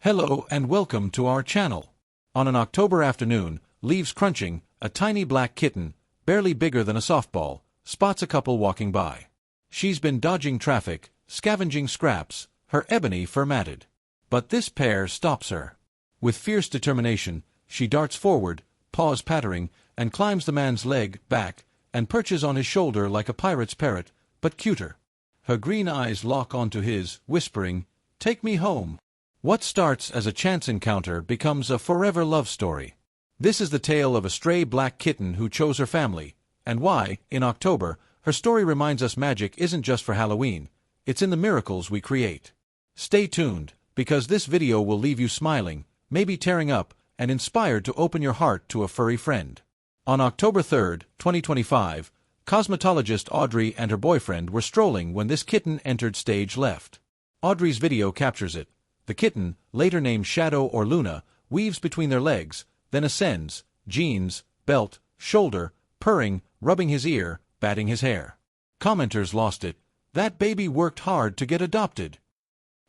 Hello and welcome to our channel. On an October afternoon, leaves crunching, a tiny black kitten, barely bigger than a softball, spots a couple walking by. She's been dodging traffic, scavenging scraps, her ebony fur matted. But this pair stops her. With fierce determination, she darts forward, paws pattering, and climbs the man's leg, back, and perches on his shoulder like a pirate's parrot, but cuter. Her green eyes lock onto his, whispering, "Take me home." What starts as a chance encounter becomes a forever love story. This is the tale of a stray black kitten who chose her family, and why, in October, her story reminds us magic isn't just for Halloween, it's in the miracles we create. Stay tuned, because this video will leave you smiling, maybe tearing up, and inspired to open your heart to a furry friend. On October 3rd, 2025, cosmetologist Audrey and her boyfriend were strolling when this kitten entered stage left. Audrey's video captures it. The kitten, later named Shadow or Luna, weaves between their legs, then ascends, jeans, belt, shoulder, purring, rubbing his ear, batting his hair. Commenters lost it. "That baby worked hard to get adopted."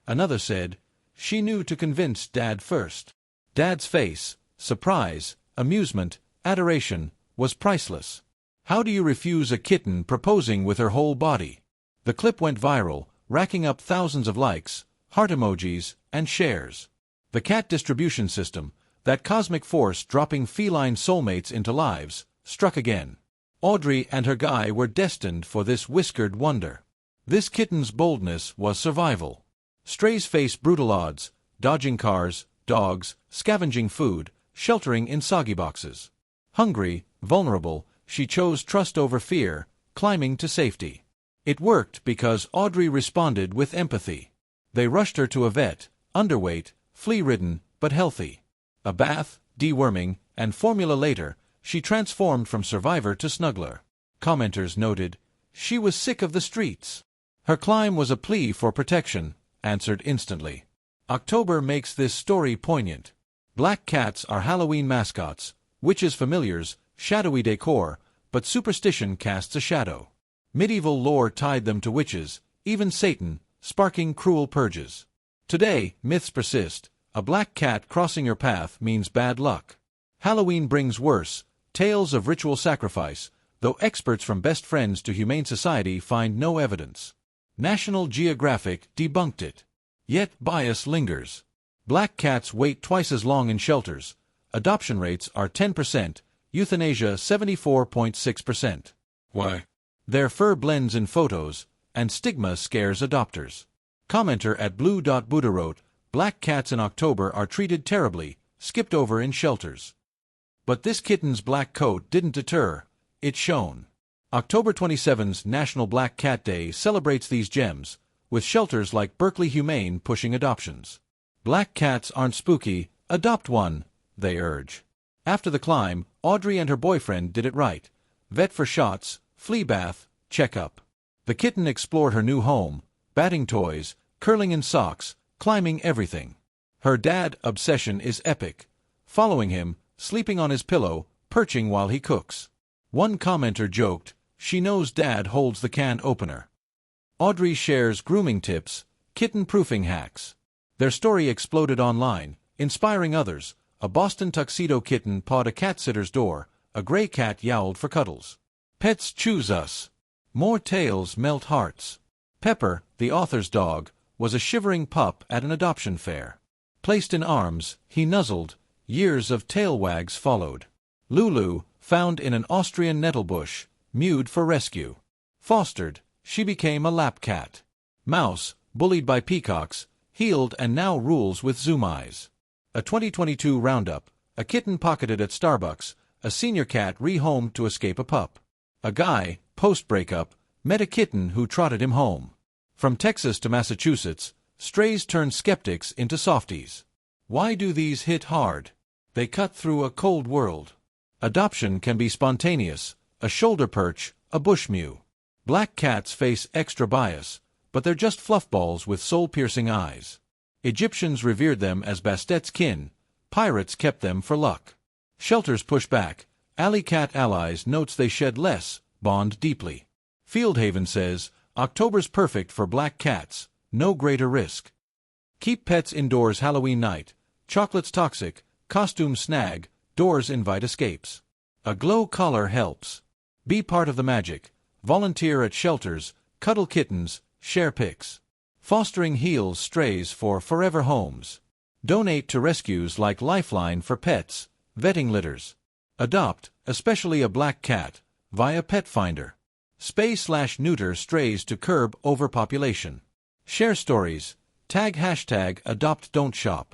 Another said, "She knew to convince Dad first." Dad's face, surprise, amusement, adoration, was priceless. How do you refuse a kitten proposing with her whole body? The clip went viral, racking up thousands of likes, heart emojis, and shares. The cat distribution system, that cosmic force dropping feline soulmates into lives, struck again. Audrey and her guy were destined for this whiskered wonder. This kitten's boldness was survival. Strays face brutal odds, dodging cars, dogs, scavenging food, sheltering in soggy boxes. Hungry, vulnerable, she chose trust over fear, climbing to safety. It worked because Audrey responded with empathy. They rushed her to a vet, underweight, flea-ridden, but healthy. A bath, deworming, and formula later, she transformed from survivor to snuggler. Commenters noted, "She was sick of the streets." Her climb was a plea for protection, answered instantly. October makes this story poignant. Black cats are Halloween mascots, witches familiars, shadowy decor, but superstition casts a shadow. Medieval lore tied them to witches, even Satan, sparking cruel purges. Today, myths persist. A black cat crossing your path means bad luck. Halloween brings worse, tales of ritual sacrifice, though experts from Best Friends to Humane Society find no evidence. National Geographic debunked it. Yet bias lingers. Black cats wait twice as long in shelters. Adoption rates are 10%, euthanasia 74.6%. Why? Their fur blends in photos, and stigma scares adopters. Commenter at blue.buddha wrote, "Black cats in October are treated terribly, skipped over in shelters." But this kitten's black coat didn't deter, it shone. October 27's National Black Cat Day celebrates these gems, with shelters like Berkeley Humane pushing adoptions. "Black cats aren't spooky, adopt one," they urge. After the climb, Audrey and her boyfriend did it right. Vet for shots, flea bath, checkup. The kitten explored her new home, batting toys, curling in socks, climbing everything. Her dad obsession is epic. Following him, sleeping on his pillow, perching while he cooks. One commenter joked, "She knows Dad holds the can opener." Audrey shares grooming tips, kitten-proofing hacks. Their story exploded online, inspiring others. A Boston tuxedo kitten pawed a cat-sitter's door, a gray cat yowled for cuddles. Pets choose us. More tales melt hearts. Pepper, the author's dog, was a shivering pup at an adoption fair. Placed in arms, he nuzzled. Years of tail wags followed. Lulu, found in an Austrian nettle bush, mewed for rescue. Fostered, she became a lap cat. Mouse, bullied by peacocks, healed and now rules with zoom eyes. A 2022 roundup, a kitten pocketed at Starbucks, a senior cat rehomed to escape a pup. A guy, post-breakup, met a kitten who trotted him home. From Texas to Massachusetts, strays turned skeptics into softies. Why do these hit hard? They cut through a cold world. Adoption can be spontaneous, a shoulder perch, a bush mew. Black cats face extra bias, but they're just fluffballs with soul-piercing eyes. Egyptians revered them as Bastet's kin, pirates kept them for luck. Shelters push back, alley cat allies notes they shed less, bond deeply. Fieldhaven says, "October's perfect for black cats, no greater risk." Keep pets indoors Halloween night. Chocolate's toxic, costume snag, doors invite escapes. A glow collar helps. Be part of the magic. Volunteer at shelters, cuddle kittens, share pics. Fostering heals strays for forever homes. Donate to rescues like Lifeline for pets, vetting litters. Adopt, especially a black cat, via Pet Finder. Spay/neuter strays to curb overpopulation. Share stories. Tag hashtag #AdoptDon'tShop.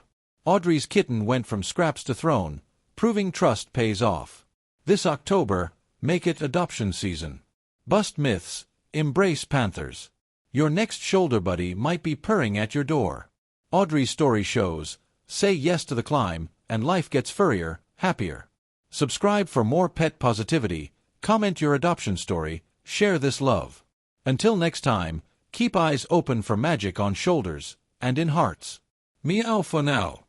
Audrey's kitten went from scraps to throne, proving trust pays off. This October, make it adoption season. Bust myths, embrace panthers. Your next shoulder buddy might be purring at your door. Audrey's story shows, say yes to the climb, and life gets furrier, happier. Subscribe for more pet positivity, comment your adoption story, share this love. Until next time, keep eyes open for magic on shoulders and in hearts. Meow for now.